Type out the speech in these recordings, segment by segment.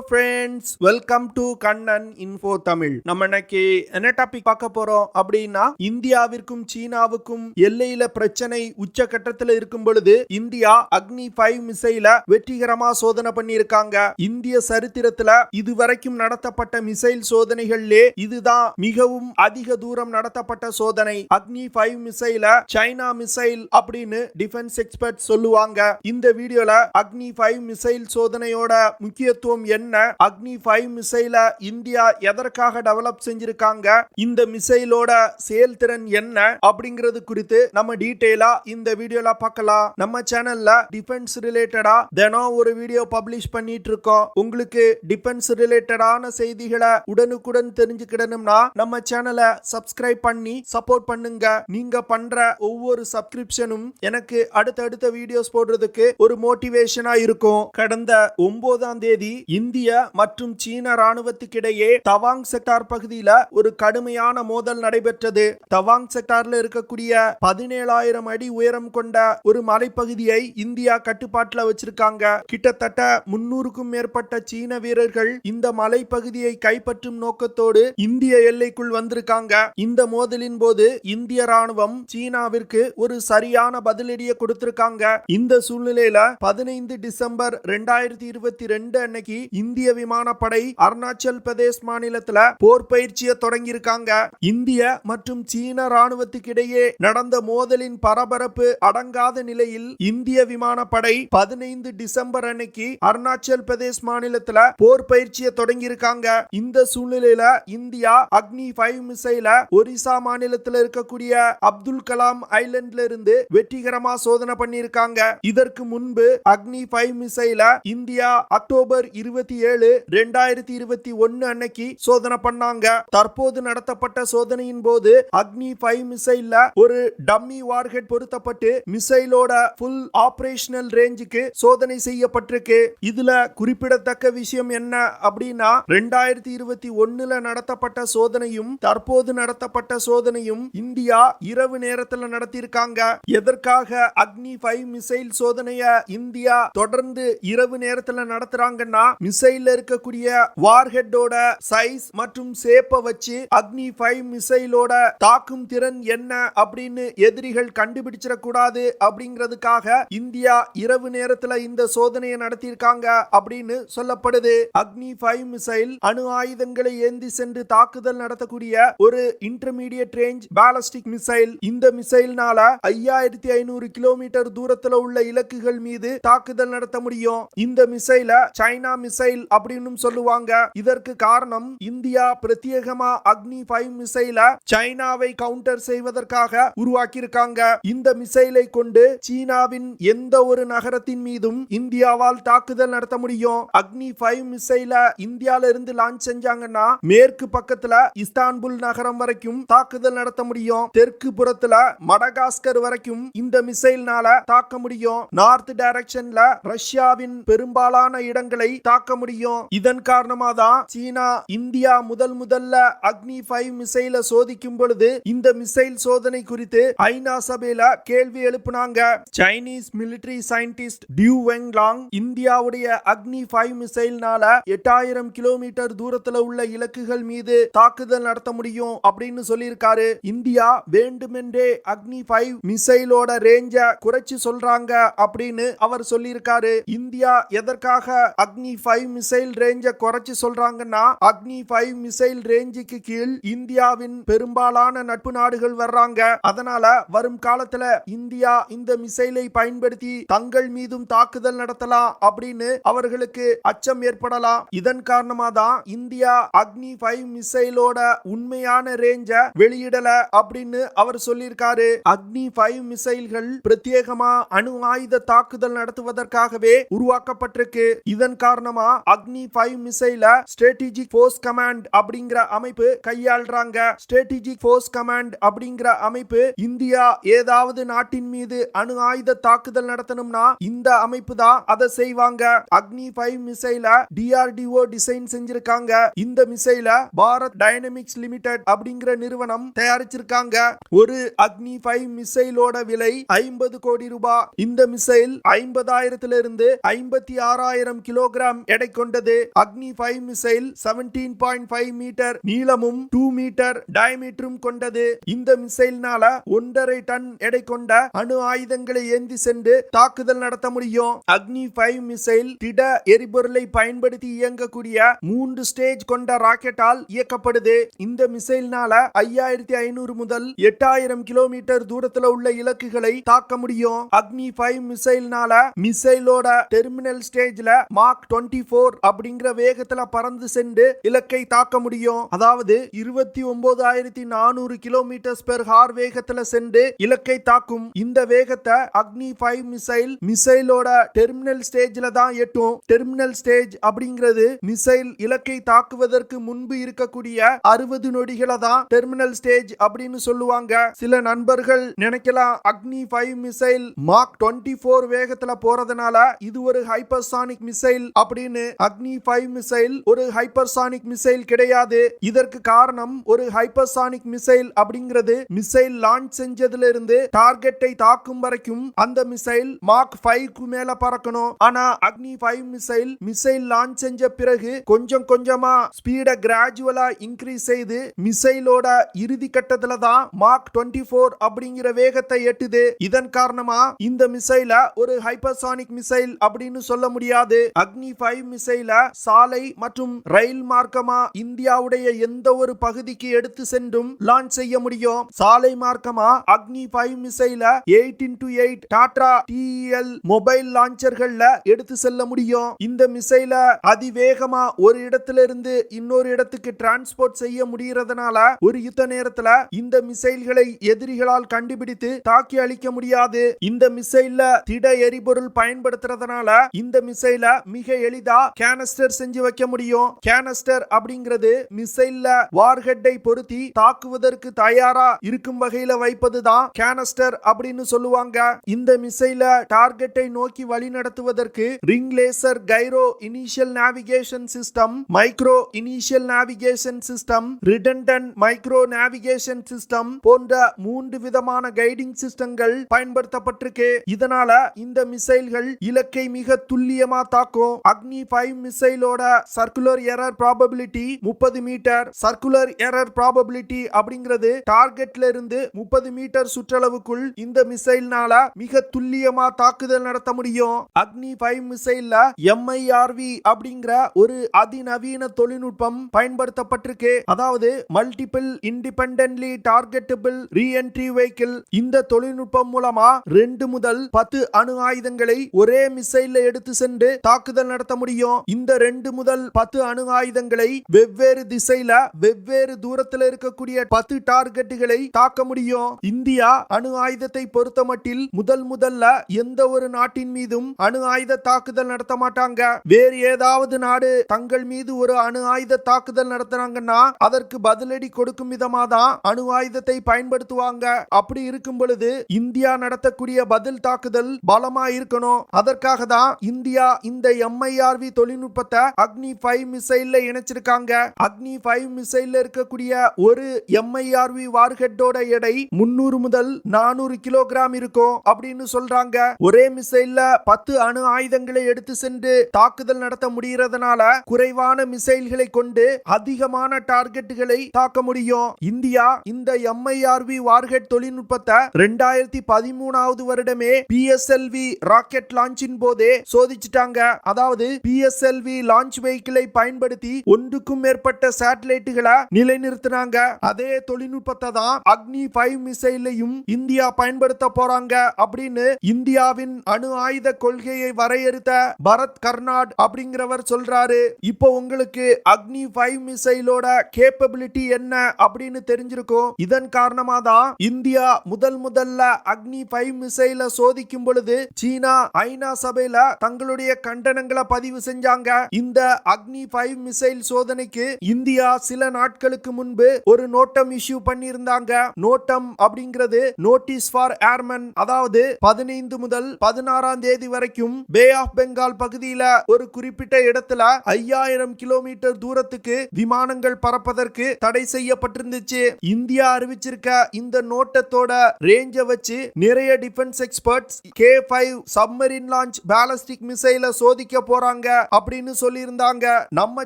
Friends, welcome to Kannan info Tamil. நம்ம இன்னைக்கு என்ன டாபிக் பார்க்க போறோம் அப்படின்னா, இந்தியாவிற்கும் சீனாவுக்கும் எல்லையில பிரச்சனை உச்சகட்டத்தில் இருக்கும் பொழுது இந்தியா Agni-5 மிசைல வெற்றிகரமா சோதனை பண்ணியிருக்காங்க. இந்திய சரித்திரத்துல இதுவரைக்கும் நடத்தப்பட்ட மிசைல் சோதனைகளிலே இதுதான் மிகவும் அதிக தூரம் நடத்தப்பட்ட சோதனை. Agni-5 மிசைல சைனா மிசைல் அப்படின்னு டிஃபென்ஸ் எக்ஸ்பர்ட் சொல்லுவாங்க. இந்த வீடியோல Agni-5 மிசைல் சோதனையோட முக்கியத்துவம் என்ன, Agni-5 மிசைல இந்தியா எதற்காக டெவலப் செஞ்சிருக்காங்க, இந்த மிசைலோட செயல்திறன் என்ன அப்படிங்கிறது குறித்து நம்ம டீடைலா இந்த வீடியோல பார்க்கலாம். நம்ம சேனல்ல டிஃபென்ஸ் ரிலேட்டடா தினம் ஒரு வீடியோ பப்ளிஷ் பண்ணிட்டு இருக்கோம். உங்களுக்கு டிஃபென்ஸ் ரிலேட்டடான செய்திகளை உடனுக்குடன் தெரிஞ்சுக்கிடணும்னா நம்ம சேனலை சப்ஸ்கிரைப் பண்ணி சப்போர்ட் பண்ணுங்க. நீங்க பண்ற ஒவ்வொரு சப்ஸ்கிரிப்ஷனும் எனக்கு அடுத்தடுத்த வீடியோஸ் போடுறதுக்கு ஒரு மோட்டிவேஷனா இருக்கும். கடந்த 9ஆம் தேதி இந்திய மற்றும் சீன ராணுவத்துக்கிடையே தவாங் செக்டார் பகுதியில ஒரு கடுமையான மோதல் நடைபெற்றது. தவாங் செக்டார்ல இருக்கக்கூடிய 17,000 அடி உயரம் கொண்ட ஒரு மலைப்பகுதியை இந்தியா கட்டுப்பாட்டுல வச்சிருக்காங்க. கிட்டத்தட்ட 300க்கும் மேற்பட்ட சீன வீரர்கள் இந்த மலைப்பகுதியை கைப்பற்றும் நோக்கத்தோடு இந்திய எல்லைக்குள் வந்திருக்காங்க. இந்த மோதலின் போது இந்திய ராணுவம் சீனாவிற்கு ஒரு சரியான பதிலடியை கொடுத்திருக்காங்க. இந்த சூழ்நிலையில 15 டிசம்பர் 2022 அன்னைக்கு இந்திய விமானப்படை அருணாச்சல் பிரதேஷ் மாநிலத்துல போர் பயிற்சியை தொடங்கியிருக்காங்க. இந்திய மற்றும் சீன ராணுவத்துக்கிடையே நடந்த மோதலின் பரபரப்பு அடங்காத நிலையில் இந்திய விமானப்படை 15 டிசம்பர் அன்னைக்கு அருணாச்சல் பிரதேஷ் மாநிலத்துல போர் பயிற்சியை தொடங்கியிருக்காங்க. இந்த சூழ்நிலையில இந்தியா Agni-5 மிசைல ஒரிசா மாநிலத்தில் இருக்கக்கூடிய அப்துல் கலாம் ஐலண்ட்ல இருந்து வெற்றிகரமா சோதனை பண்ணியிருக்காங்க. இதற்கு முன்பு Agni-5 மிசைல இந்தியா அக்டோபர் 27, 2021 அன்னைக்கு சோதனை பண்ணாங்க. தற்போது நடத்தப்பட்ட சோதனையின் போது Agni-5 மிசைல்ல ஒரு டம்மி வார்ஹெட் பொருத்தப்பட்டு மிசைலோட ஃபுல் ஆபரேஷனல் ரேஞ்சுக்கு சோதனை செய்யப்பட்டிருக்கு. இதுல குறிப்பிடத்தக்க விஷயம் என்ன அப்படின்னா, 2021 நடத்தப்பட்ட சோதனையும் தற்போது நடத்தப்பட்ட சோதனையும் இந்தியா இரவு நேரத்தில் நடத்தியிருக்காங்க. எதற்காக Agni-5 மிசைல் சோதனைய இந்தியா தொடர்ந்து இரவு நேரத்தில் நடத்துறாங்கன்னா, மிசைல்ல இருக்கக்கூடிய வார்ஹெட்டோட சைஸ் மற்றும் ஷேப்பை வச்சு Agni-5 மிசைலோட தாக்கும் திறன் என்ன அப்படின்னு எதிரிகள் கண்டுபிடிச்சிடக் கூடாது அப்படிங்கிறதுக்காக இந்தியா இரவு நேரத்துல இந்த சோதனையை நடத்தியிருக்காங்க அப்படின்னு சொல்லப்படுது. Agni-5 மிசைல் அணு ஆயுதங்களை ஏந்தி சென்று தாக்குதல் நடத்தக்கூடிய ஒரு இன்டர்மீடியட் ரேஞ்ச் பாலிஸ்டிக் மிசைல். இந்த மிசைல்னால 5500 கிலோமீட்டர் தூரத்துல உள்ள இலக்குகள் மீது தாக்குதல் நடத்த முடியும். இந்த மிசைல சைனா மிசைல் அப்படின்னு சொல்லுவாங்க. இதற்கு காரணம், இந்தியா பிரத்யேகமா Agni-5 மிசைல சைனாவை கவுண்டர் செய்வதற்காக உருவாக்கி இருக்காங்க. இந்த மிசைலை கொண்டு சீனாவின் எந்த ஒரு நகரத்தின் மீதும் இந்தியாவால் தாக்குதல் நடத்த முடியும். Agni-5 மிசைல இந்தியால இருந்து லான்ச் செஞ்சாங்கன்னா மேற்கு பக்கத்துல இஸ்தான்புல் நகரம் வரைக்கும் தாக்குதல் நடத்த முடியும். தெற்கு புறத்துல மடகாஸ்கர் வரைக்கும் இந்த மிசைல்னால தாக்க முடியும். நார்த் டைரக்ஷன்ல ரஷ்யாவின் பெரும்பாலான இடங்களை தாக்க முடியும். இதன் காரணமா தான் சீனா இந்தியா முதல்ல Agni-5 மிசைல சோதிக்கும் பொழுது இந்த மிசைல் சோதனை குறித்து ஐநா சபையில கேள்வி எழுப்பினாங்க. சைனீஸ் மிலிட்டரி சயின்டிஸ்ட் டியூ வெங்லாங் இந்தியாவுடைய Agni-5 மிசைல்னால 8000 கிலோமீட்டர் தூரத்துல உள்ள இலக்குகள் மீது தாக்குதல் நடத்த முடியும் அப்படின்னு சொல்லியிருக்காரு. இந்தியா வேண்டுமென்றே Agni-5 மிசைலோட ரேஞ்ச குறைச்சு சொல்றாங்க அப்படின்னு அவர் சொல்லியிருக்காரு. இந்தியா எதற்காக Agni-5 மிசைல் ரேஞ்ச குறைச்சு சொல்றாங்கன்னா, Agni-5 மிசைல் ரேஞ்சுக்கு கீழ் இந்தியாவின் பெரும்பாலான நட்பு நாடுகள் வர்றாங்க. அதனால வரும் காலத்துல இந்தியா இந்த மிசைலை பயன்படுத்தி தங்கள் மீதும் தாக்குதல் நடத்தலாம் அப்படின்னு அவர்களுக்கு அச்சம் ஏற்படலாம். இதன் காரணமா தான் இந்தியா Agni-5 மிசைலோட உண்மையான ரேஞ்ச வெளியிடல அப்படின்னு அவர் சொல்லியிருக்காரு. Agni-5 மிசைல்கள் பிரத்யேகமா அணு ஆயுத தாக்குதல் நடத்துவதற்காகவே உருவாக்கப்பட்டிருக்கு. இதன் காரணமா Agni-5 மிசைல ஸ்ட்ராட்டஜிக் ஃபோர்ஸ் கமாண்ட் அப்படிங்கிற அமைப்பு கையாள்றாங்க. ஸ்ட்ராட்டஜிக் ஃபோர்ஸ் கமாண்ட் அப்படிங்கிற அமைப்பு இந்தியா ஏதாவது நாட்டின் மீது அணு ஆயுத தாக்குதல் நடத்தணும்னா இந்த அமைப்பு தான் அதை செய்வாங்க. Agni-5 மிசைல DRDO டிசைன் செஞ்சிருக்காங்க. இந்த மிசைல பாரத் டைனமிக்ஸ் லிமிடெட் அப்படிங்கிற நிறுவனம் தயாரிச்சிருக்காங்க. ஒரு Agni-5 மிசைலோட விலை 50 கோடி ரூபாய். இந்த மிசைல் 50,000 இருந்து 56,000 கிலோகிராம் எடை கொண்டது. Agni-5 மிசைல் 17.5 மீட்டர் நீளமும் 2 மீட்டர் டயமீட்டரும் கொண்டது. இந்த மிசைல்னால 1.5 டன் எடை கொண்ட அணு ஆயுதங்களை ஏந்தி சென்று தாக்குதல் நடத்த முடியும். Agni-5 மிசைல் திட எரிபொருளை பயன்படுத்தி இயங்கக்கூடிய 3 ஸ்டேஜ் கொண்ட ராக்கெட்டால் இயக்கப்படுது. இந்த மிசைல்னால 5500 முதல் 8000 கிலோமீட்டர் தூரத்துல உள்ள இலக்குகளை தாக்க முடியும். Agni-5 மிசைல்னால மிசைலோட டெர்மினல் ஸ்டேஜ்ல மாக் 24 அப்படிங்கிற வேகத்துல பறந்து சென்று இலக்கை தாக்க முடியும். அதாவது 29400 கிலோமீட்டர் பெர் ஹார் வேகத்துல சென்று இலக்கை தாக்கும். இந்த வேகத்தை Agni-5 மிசைலோட டெர்மினல் ஸ்டேஜ்ல தான் எட்டும். டெர்மினல் ஸ்டேஜ் அப்படிங்கிறது மிசைல் இலக்கை தாக்குவதற்கு முன்பு இருக்கக்கூடிய 60 நொடிகளை தான் டெர்மினல் ஸ்டேஜ் அப்படின்னு சொல்லுவாங்க. சில நண்பர்கள் நினைக்கலாம் Agni-5 மிசைல் மாக் 24 வேகத்துல போறதுனால இது ஒரு ஹைப்பர்சானிக் மிசைல் அப்படின்னு. Agni-5 மிசைல் ஒரு ஹைப்பர்சானிக் மிசைல் கிடையாது. இதற்கு காரணம் ஒரு ஹைப்பர்சானிக் மிசைல் அப்படிங்கிறது மிசைல் லான்ச் செஞ்சதுல இருந்து டார்கெட்டை தாக்கும் வரைக்கும் அந்த மிசைல் மாக் 5க்கு மேல பறக்கணும். ஆனா Agni-5 மிசைல் லான்ச் செஞ்ச பிறகு கொஞ்சம் கொஞ்சமா ஸ்பீட கிராஜுவலா இன்க்ரீஸ் செய்து மிசைலோட இறுதி கட்டத்துல தான் மாக் 24 அப்படிங்கிற வேகத்தை எட்டுது. இதன் காரணமா இந்த மிசைல ஒரு ஹைப்பர்சானிக் மிசைல் அப்படின்னு சொல்ல முடியாது. Agni-5 மிசைல சாலை மற்றும் ரயில் மார்க்கமா இந்தியாவுடைய எந்த ஒரு பகுதிக்கு எடுத்து சென்றும் லான்ச் செய்ய முடியும். சாலை மார்க்கமா Agni-5 மிசைல 8x8 டாடா TEL மொபைல் லான்ச்சர்கள்ல எடுத்து செல்ல முடியும். இந்த மிசைல அதிவேகமா ஒரு இடத்துல இருந்து இன்னொரு இடத்துக்கு டிரான்ஸ்போர்ட் செய்ய முடியறதுனால ஒரு யுத்த நேரத்துல இந்த மிசைல்களை எதிரிகளால் கண்டுபிடித்து தாக்கி அழிக்க முடியாது. இந்த மிசைல்ல திட எரிபொருள் பயன்படுத்துறதுனால இந்த மிசைல மிக எளிதா கேனஸ்டர் செஞ்சு வைக்க முடியும். கேனஸ்டர் அப்படிங்கிறது மிசைல்ல வார்ஹெட்டை பொருத்தி தாக்குவதற்கு தயாரா இருக்கும் வகையில வைப்பதுதான் கேனஸ்டர் அப்படின்னு சொல்லுவாங்க. இந்த மிசைல டார்கெட்டை நோக்கி வழி நடத்துவதற்கு ring laser Cairo initial navigation system, micro initial navigation system, redundant micro navigation system போன்ற 3 விதமான கைடிங் சிஸ்டங்கள் பயன்படுத்தப்பட்டிருக்கு. இதனால இந்த மிசைல்கள் இலக்கை மிக துல்லியமா தாக்கும். Agni-5 மிசைலோட சர்க்குலர் எரர் ப்ராபபிலிட்டி 30 மீட்டர். சர்க்குலர் எரர் ப்ராபபிலிட்டி அப்படிங்கிறது டார்கெட்ல இருந்து 30 மீட்டர் சுற்றளவுக்குள் இந்த மிசைல்னால மிக துல்லியமா தாக்குதல் நடத்த முடியும். Agni-5 மிசைல்ல MIRV அப்படிங்கிற ஒரு அதிநவீன தொழில்நுட்பம் பயன்படுத்தப்பட்டிருக்கு. அதாவது multiple independently targetable reentry vehicle. இந்த தொழில்நுட்பம் மூலமா 2 முதல் 10 அணு ஆயுதங்களை ஒரே மிசைல்ல எடுத்து சென்று தாக்குதல் நடத்த முடியும். இந்த 2 முதல் 10 அணு ஆயுதங்களை வெவ்வேறு திசையில வெவ்வேறு தூரத்தில் இருக்கக்கூடிய 10 டார்கெட்டுகளை தாக்க முடியும். இந்தியா அணு ஆயுதத்தை பொறுத்தமட்டில் முதல்ல எந்த ஒரு நாட்டின் மீதும் அணு ஆயுத தாக்குதல் நடத்த மாட்டாங்க. வேறு ஏதாவது நாடு தங்கள் மீது ஒரு அணு ஆயுத தாக்குதல் நடத்துறாங்கன்னா அதற்கு பதிலடி கொடுக்கும் விதமா தான் அணு ஆயுதத்தை பயன்படுத்துவாங்க. அப்படி இருக்கும் பொழுது இந்தியா நடத்தக்கூடிய பதில் தாக்குதல் பலமா இருக்கணும். அதற்காக தான் இந்தியா இந்த MIRV தொழில்நுட்பத்தை Agni-5 மிசைல்ல இணைச்சிருக்காங்க. Agni-5 மிசைல்ல இருக்கக்கூடிய ஒரு MIRV வார்ஹெட்டோட எடை 300 முதல் 400 கிலோகிராம் இருக்கும் அப்படின்னு சொல்றாங்க. ஒரே மிசைல்ல 10 அணு ஆயுதங்களை எடுத்து சென்று தாக்குதல் நடத்த முடியறதுனால குறைவான மிசைல்களை கொண்டு அதிகமான டார்கெட்டுகளை தாக்க முடியும். இந்தியா இந்த MIRV வார்ஹெட் தொழில்நுட்பத்தை 2013வது வருடமே PSLV ராக்கெட் லான்ச்சின் போதே சோதிச்சிட்டாங்க. அதாவது PSLV லான்ச் வெஹிக்கிளை பயன்படுத்தி ஒன்றுக்கும் மேற்பட்ட சேட்டலைட்டுகளை நிலைநிறுத்தினாங்க. அதே தொழில்நுட்பத்தை தான் Agni-5 மிசைலையும் இந்தியா பயன்படுத்த போறாங்க அப்படின்னு இந்தியாவின் அணு ஆயுத கொள்கையை வரையறுத்த பரத் கர்நாட் அப்படிங்கிறவர் சொல்றாரு. இப்போ உங்களுக்கு Agni-5 மிசைலோட கேப்பபிலிட்டி என்ன அப்படின்னு தெரிஞ்சிருக்கும். இதன் காரணமா தான் இந்தியா முதல்ல Agni-5 மிசைல சோதிக்கும் பொழுது சீனா ஐநா சபையில தங்களுடைய கண்டனங்களை பதிவு செஞ்சாங்க. இந்த Agni-5 மிசைல் சோதனைக்கு இந்தியா சில நாட்களுக்கு முன்பு ஒரு நோட்டம் இஷ்யூ பண்ணியிருந்தாங்க. நோட்டம் அப்படிங்கிறது நோட்டீஸ் ஃபார் ஏர்மன். அதாவது 15 முதல் 16ஆம் தேதி வரைக்கும் பே ஆஃப் பெங்கால் பகுதியில ஒரு குறிப்பிட்ட இடத்துல 5000 கிலோமீட்டர் தூரத்துக்கு விமானங்கள் பறப்பதற்கு தடை செய்யப்பட்டிருந்துச்சு. இந்தியா அறிவிச்சிருக்க இந்த நோட்டத்தோட ரேஞ்ச வச்சு நிறைய defence experts K5 submarine launch ballistic மிசைல சோதிக்க போறாங்க. அப்படின்னு சொல்லியிருந்தாங்க. நம்ம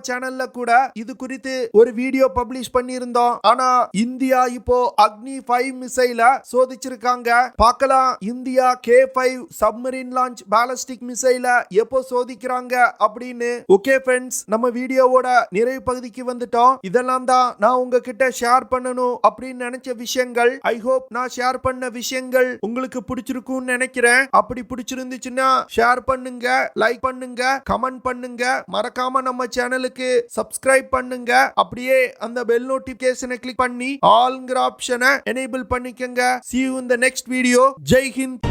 சேனல்ல கூட இது குறித்து ஒரு வீடியோ பப்ளிஷ் பண்ணியிருந்தோம். ஆனா இந்தியா இப்போ Agni-5 மிசைல சோதிச்சிருக்காங்க. பார்க்கலாம் India K5 submarine launch ballistic மிசைல எப்போ சோதிக்கிறாங்க அப்படின்னு. ஓகே ஃப்ரெண்ட்ஸ், நம்ம வீடியோவோட நிறைவு பகுதிக்கு வந்துட்டோம். இதெல்லாம் தான் நான் உங்ககிட்ட ஷேர் பண்ணணும் அப்படின்னு நினைச்ச விஷயங்கள். ஐ ஹோப் நான் ஷேர் பண்ண விஷயங்கள் உங்களுக்கு பிடிச்சிருக்கும்னு நினைக்கிறேன். அப்படி பிடிச்சிருந்துச்சுன்னா ஷேர் பண்ணுங்க, லைக் பண்ணுங்க, கமெண்ட் பண்ணுங்க. மறக்காம நம்ம சேனலுக்கு சப்ஸ்கிரைப் பண்ணுங்க. அப்படியே அந்த பெல் நோட்டிபிகேஷனை கிளிக் பண்ணி ஆல்ங்கிற ஆப்ஷனை எனேபிள் பண்ணிக்கங்க. See you in the next video. Jai Hind.